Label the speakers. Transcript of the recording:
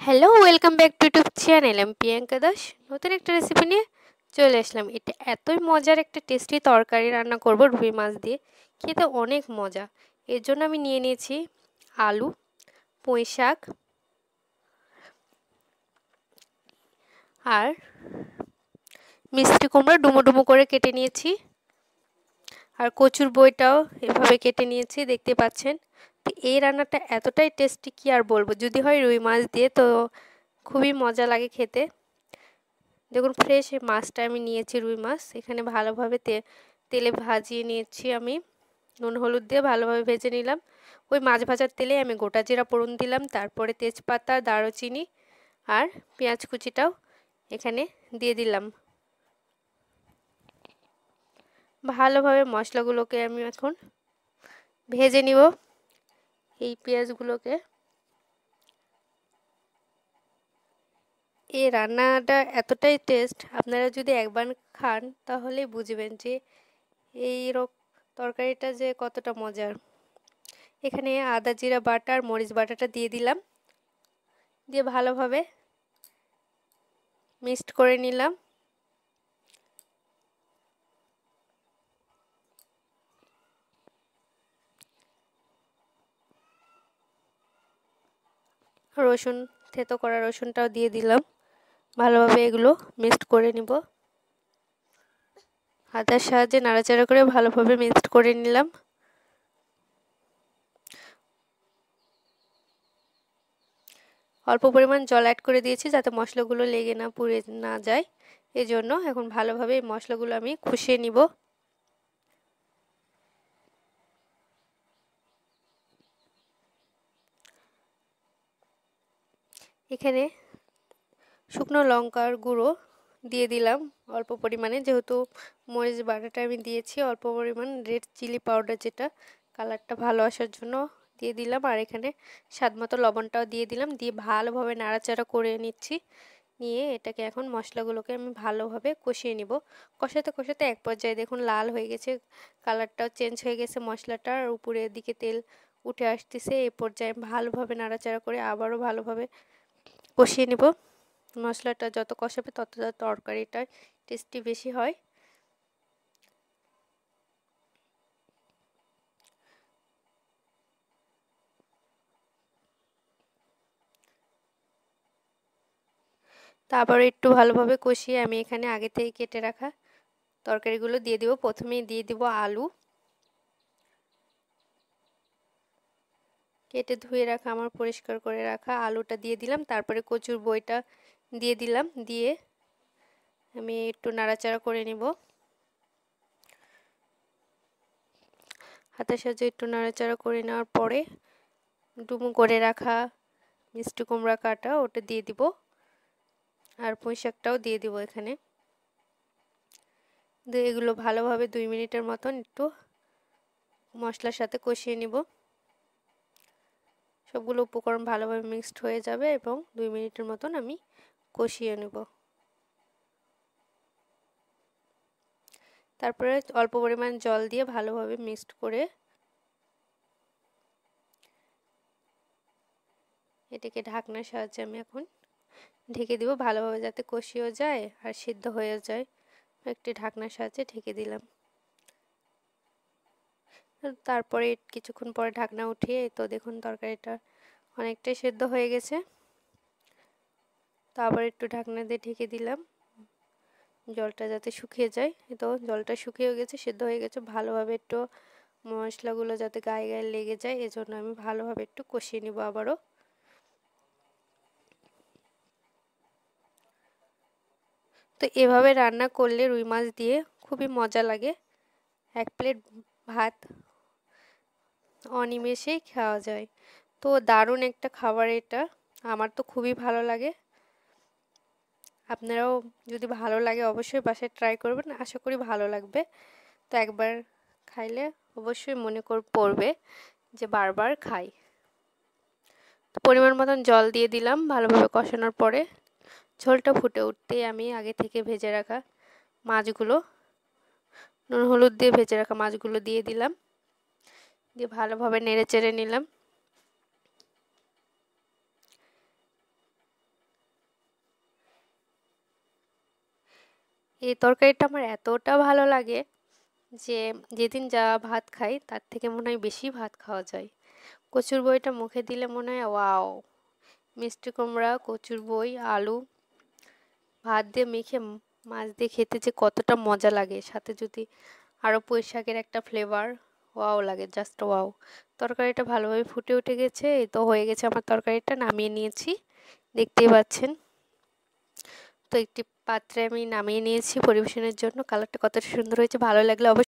Speaker 1: Hello, welcome back to YouTube channel. আমি প্রিয়াঙ্কা দাস নতুন একটা রেসিপি নিয়ে চলে আসলাম। এটা এতই মজার একটা টেস্টি তরকারি রান্না করব রুই মাছ দিয়ে, খেতে অনেক মজা। এর জন্য আমি নিয়ে নিয়েছি আলু, পুঁই শাক আর মিষ্টি কুমড়া ডুমো ডুমো করে কেটে নিয়েছি, আর কচুর বইটাও এভাবে কেটে নিয়েছি, দেখতে পাচ্ছেন। তো এই রান্নাটা এতটাই টেস্টি কি আর বলবো, যদি হয় রুই মাছ দিয়ে তো খুবই মজা লাগে খেতে। দেখুন, ফ্রেশ এই মাছটা আমি নিয়েছি, রুই মাছ। এখানে ভালোভাবে তেলে ভাজিয়ে নিয়েছি আমি, নুন হলুদ দিয়ে ভালোভাবে ভেজে নিলাম। ওই মাছ ভাজার তেলে আমি গোটা জিরা ফোড়ন দিলাম, তারপরে তেজপাতা, দারুচিনি আর পেঁয়াজ কুচিটাও এখানে দিয়ে দিলাম। ভালোভাবে মশলাগুলোকে আমি এখন ভেজে নিব, এই পেঁয়াজগুলোকে। এই রান্নাটা এতটাই টেস্ট, আপনারা যদি একবার খান তাহলেই বুঝবেন যে এই তরকারিটা যে কতটা মজার। এখানে আদা জিরা বাটা আর মরিচ বাটাটা দিয়ে দিলাম, দিয়ে ভালোভাবে মিক্সড করে নিলাম। রসুন, থেতো করা রসুনটাও দিয়ে দিলাম। ভালোভাবে এগুলো মিক্সড করে নিব, হাতের সাহায্যে নাড়াচাড়া করে ভালোভাবে মিক্সড করে নিলাম। অল্প পরিমাণ জল অ্যাড করে দিয়েছি যাতে মশলাগুলো লেগে না পুড়ে না যায়, এজন্য। এখন ভালোভাবে এই মশলাগুলো আমি কষিয়ে নিব। এখানে শুকনো লঙ্কার গুঁড়ো দিয়ে দিলাম অল্প পরিমাণে, যেহেতু মরিচ বাটাটা আমি দিয়েছি। অল্প পরিমাণ রেড চিলি পাউডার, যেটা কালারটা ভালো আসার জন্য দিয়ে দিলাম। আর এখানে স্বাদমতো লবণটাও দিয়ে দিলাম, দিয়ে ভালোভাবে নাড়াচাড়া করে নিচ্ছি। নিয়ে এটাকে এখন মশলাগুলোকে আমি ভালোভাবে কষিয়ে নিব। কষাতে কষাতে এক পর্যায়ে দেখুন লাল হয়ে গেছে, কালারটাও চেঞ্জ হয়ে গেছে মশলাটার, উপরের দিকে তেল উঠে আসতেছে। এই পর্যায়ে ভালোভাবে নাড়াচাড়া করে আবারও ভালোভাবে কষিয়ে নিব। মশলাটা যত কষাবে তত তরকারিটা টেস্টি বেশি হয়। তারপর একটু ভালোভাবে কষিয়ে আমি এখানে আগে থেকে কেটে রাখা তরকারিগুলো দিয়ে দিব। প্রথমেই দিয়ে দিব আলু, কেটে ধুয়ে রাখা আমার পরিষ্কার করে রাখা আলুটা দিয়ে দিলাম। তারপরে কচুর বইটা দিয়ে দিলাম, দিয়ে আমি একটু নাড়াচাড়া করে নিব। হাতের সাহায্যে একটু নাড়াচাড়া করে নেওয়ার পরে ডুমো করে রাখা মিষ্টি কুমড়া কাটা ওটা দিয়ে দিব, আর পুঁই শাকটাও দিয়ে দিব এখানে। দিয়ে এগুলো ভালোভাবে 2 মিনিটের মতন একটু মশলার সাথে কষিয়ে নিব। সবগুলো উপকরণ ভালোভাবে মিক্সড হয়ে যাবে এবং 2 মিনিটের মতন আমি কষিয়ে নেব। তারপরে অল্প পরিমাণ জল দিয়ে ভালোভাবে মিক্সড করে এটাকে ঢাকনার সাহায্যে আমি এখন ঢেকে দিব, ভালোভাবে যাতে কষিয়েও যায় আর সিদ্ধ হয়ে যায়। একটি ঢাকনার সাহায্যে ঢেকে দিলাম। তারপরে কিছুক্ষণ পরে ঢাকনা উঠিয়ে তো দেখুন তরকারিটা অনেকটাই সেদ্ধ হয়ে গেছে। তো আবার একটু ঢাকনা দিয়ে ঢেকে দিলাম, জলটা যাতে শুকিয়ে যায়। তো জলটা শুকিয়ে গেছে, সেদ্ধ হয়ে গেছে। ভালোভাবে একটু মশলাগুলো যাতে গায়ে গায়ে লেগে যায়, এজন্য আমি ভালোভাবে একটু কষিয়ে নিব আবারও। তো এভাবে রান্না করলে রুই মাছ দিয়ে খুবই মজা লাগে। এক প্লেট ভাত অনিমেষেই খাওয়া যায়। তো দারুণ একটা খাবার এটা, আমার তো খুবই ভালো লাগে। আপনারাও যদি ভালো লাগে অবশ্যই বাসায় ট্রাই করবেন, আশা করি ভালো লাগবে। তো একবার খাইলে অবশ্যই মনে পড়বে যে বারবার খাই। তো পরিমাণ মতন জল দিয়ে দিলাম। ভালোভাবে কষানোর পরে ঝোলটা ফুটে উঠতেই আমি আগে থেকে ভেজে রাখা মাছগুলো, নুন হলুদ দিয়ে ভেজে রাখা মাছগুলো দিয়ে দিলাম, দিয়ে ভালোভাবে নেড়ে চেড়ে নিলাম। এই তরকারিটা আমার এতটা ভালো লাগে যে যেদিন যা ভাত খাই তার থেকে মনে হয় বেশি ভাত খাওয়া যায়। কচুর বইটা মুখে দিলে মনে হয় ওয়াও! মিষ্টি কুমড়া, কচুর বই, আলু ভাত দিয়ে মেখে মাছ দিয়ে খেতে যে কতটা মজা লাগে, সাথে যদি আরও পুঁই শাকের একটা ফ্লেভার, ওয়াও লাগে, জাস্ট ওয়াও। তরকারিটা ভালোভাবে ফুটে উঠে গেছে, এই তো হয়ে গেছে আমার তরকারিটা, নামিয়ে নিয়েছি, দেখতেই পাচ্ছেন। তো একটি পাত্রে আমি নামিয়ে নিয়েছি পরিবেশনের জন্য। কালারটা কতটা সুন্দর হয়েছে, ভালো লাগলে অবশ্যই